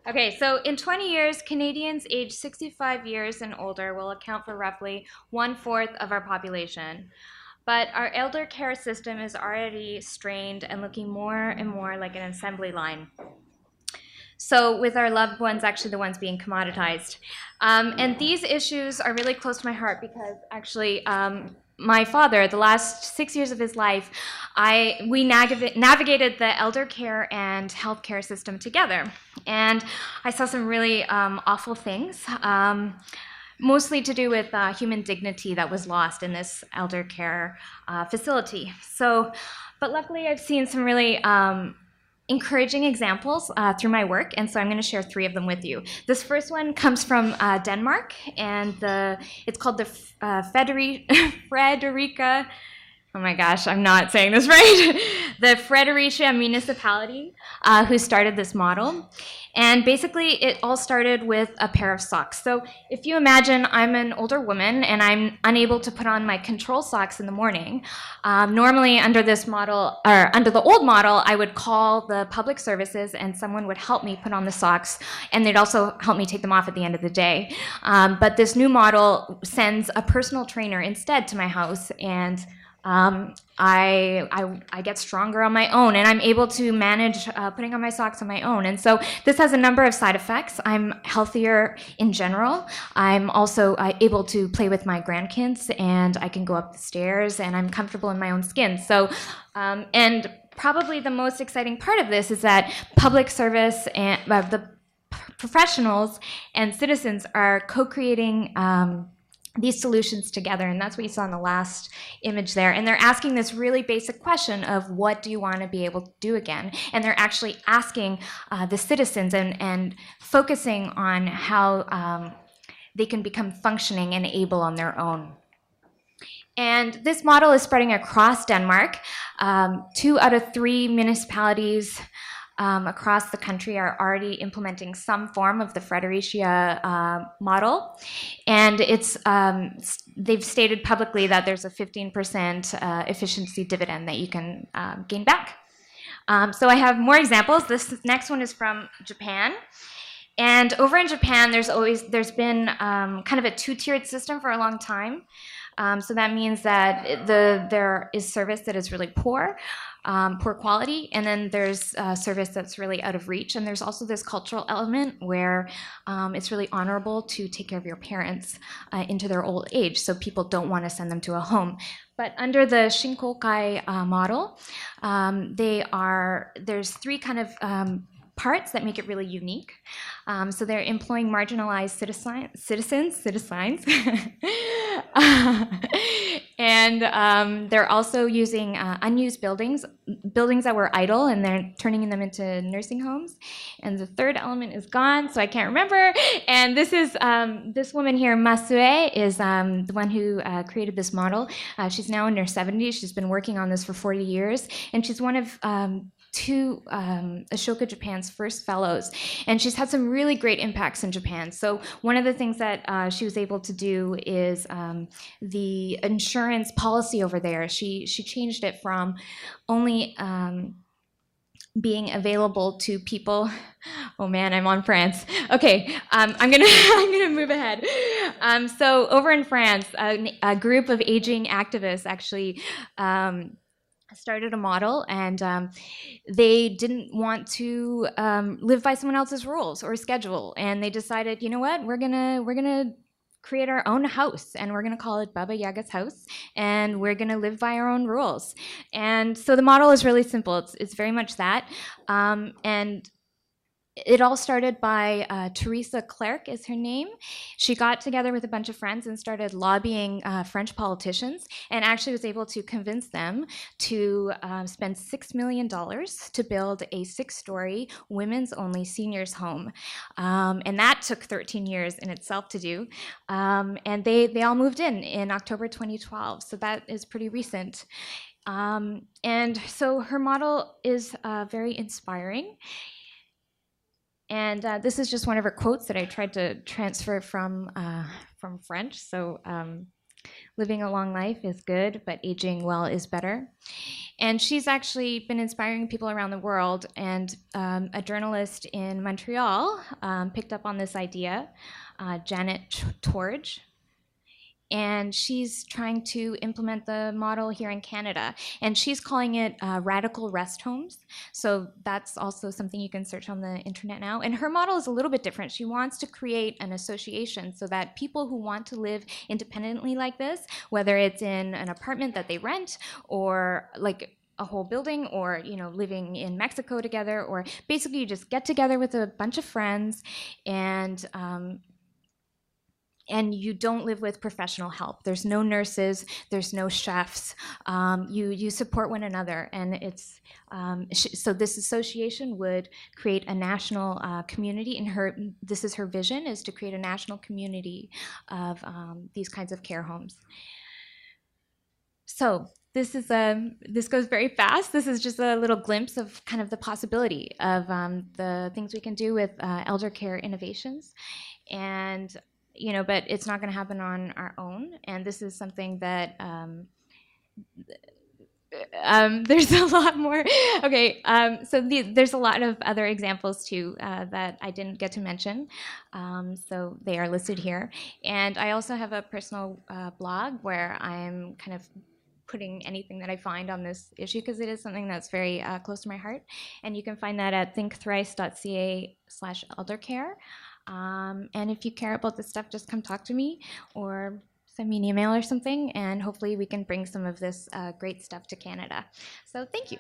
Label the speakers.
Speaker 1: Okay, so in 20 years, Canadians aged 65 years and older will account for roughly one-fourth of our population. But our elder care system is already strained and looking more and more like an assembly line. So, with our loved ones actually the ones being commoditized. And these issues are really close to my heart because actually, my father, the last 6 years of his life, we navigated the elder care and healthcare system together. And I saw some really awful things. Mostly to do with human dignity that was lost in this elder care facility. So, but luckily, I've seen some really encouraging examples through my work, and so I'm going to share three of them with you. This first one comes from Denmark, and it's called the Frederica. Oh my gosh, I'm not saying this right. The Fredericia municipality who started this model. And basically, it all started with a pair of socks. So if you imagine I'm an older woman and I'm unable to put on my control socks in the morning, normally under this model, or under the old model, I would call the public services and someone would help me put on the socks, and they'd also help me take them off at the end of the day. But this new model sends a personal trainer instead to my house, and I get stronger on my own, and I'm able to manage putting on my socks on my own. And so this has a number of side effects. I'm healthier in general. I'm also able to play with my grandkids, and I can go up the stairs, and I'm comfortable in my own skin. So, and probably the most exciting part of this is that public service and the professionals and citizens are co-creating these solutions together, and that's what you saw in the last image there. And they're asking this really basic question of what do you want to be able to do again? And they're actually asking the citizens and focusing on how they can become functioning and able on their own. And this model is spreading across Denmark. 2 out of 3 municipalities across the country are already implementing some form of the Fredericia model. And they've stated publicly that there's a 15% efficiency dividend that you can gain back. So I have more examples. This next one is from Japan. And over in Japan, there's been kind of a two-tiered system for a long time. So that means that there is service that is really poor quality, and then there's service that's really out of reach. And there's also this cultural element where it's really honorable to take care of your parents into their old age, so people don't want to send them to a home. But under the Shinkokai model, there's 3 kind of parts that make it really unique. So they're employing marginalized citizens, and they're also using unused buildings that were idle, and they're turning them into nursing homes. And the third element is gone, so I can't remember. And this is this woman here, Masue, is the one who created this model. She's now in her 70s. She's been working on this for 40 years, and she's one of 2 Ashoka Japan's first fellows, and she's had some really great impacts in Japan. So one of the things that she was able to do is the insurance policy over there. She changed it from only being available to people. Oh man, I'm on France. Okay, I'm gonna I'm gonna move ahead. So over in France, a group of aging activists actually started a model, and they didn't want to live by someone else's rules or schedule, and they decided, you know what, we're gonna create our own house, and we're gonna call it Baba Yaga's house, and we're gonna live by our own rules. And so the model is really simple. It's very much that, and it all started by Teresa Clerc is her name. She got together with a bunch of friends and started lobbying French politicians, and actually was able to convince them to spend $6 million to build a 6-story women's-only seniors home. And that took 13 years in itself to do. And they all moved in October 2012, so that is pretty recent. And so her model is very inspiring. And this is just one of her quotes that I tried to transfer from French. So Living a long life is good, but aging well is better. And she's actually been inspiring people around the world. And a journalist in Montreal picked up on this idea, Janet Torge, and she's trying to implement the model here in Canada. And she's calling it radical rest homes. So that's also something you can search on the internet now. And her model is a little bit different. She wants to create an association so that people who want to live independently like this, whether it's in an apartment that they rent or like a whole building, or living in Mexico together, or basically you just get together with a bunch of friends and you don't live with professional help. There's no nurses, there's no chefs. You support one another, and it's so this association would create a national community. And this is her vision, is to create a national community of these kinds of care homes. So this goes very fast. This is just a little glimpse of kind of the possibility of the things we can do with elder care innovations, and but it's not going to happen on our own. And this is something that there's a lot more. Okay, so there's a lot of other examples too that I didn't get to mention. So they are listed here. And I also have a personal blog where I'm kind of putting anything that I find on this issue, because it is something that's very close to my heart. And you can find that at thinkthrice.ca/eldercare. And if you care about this stuff, just come talk to me or send me an email or something, and hopefully we can bring some of this great stuff to Canada. So thank you.